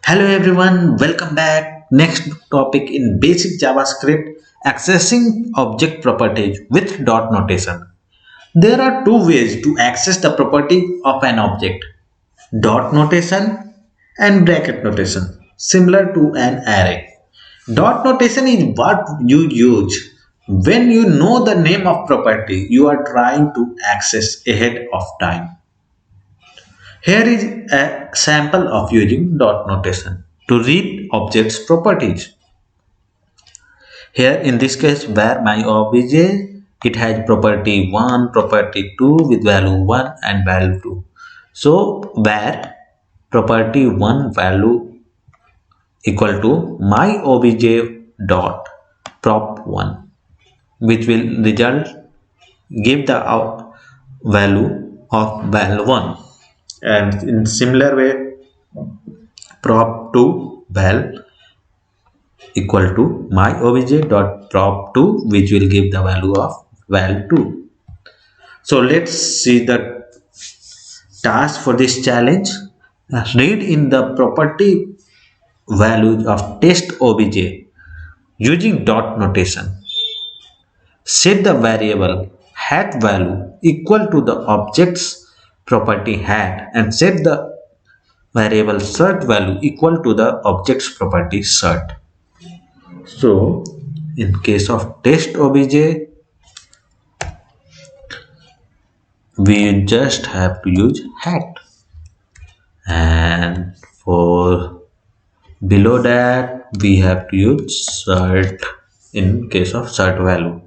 Hello everyone, welcome back. Next topic in basic JavaScript, accessing object properties with dot notation. There are two ways to access the property of an object: dot notation and bracket notation, similar to an array. Dot notation is what you use when you know the name of property you are trying to access ahead of time. Here is a sample of using dot notation to read objects properties. Here in this case where my obj it has property 1, property 2 with value 1 and value 2. So where property 1 value equal to my obj dot prop 1, which will result give the value of val 1, and in similar way prop 2 val equal to my obj dot prop 2, which will give the value of val 2. So let's see the task for this challenge. Read in the property values of test obj using dot notation. Set the variable hat value equal to the object's property hat and set the variable cert value equal to the object's property cert. So in case of test obj, we just have to use hat, and for below that we have to use cert in case of cert value.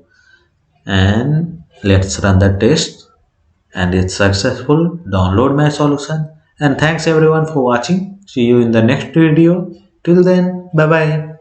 And let's run the test, and it's successful. Download my solution, and thanks everyone for watching. See you in the next video. Till then, bye bye.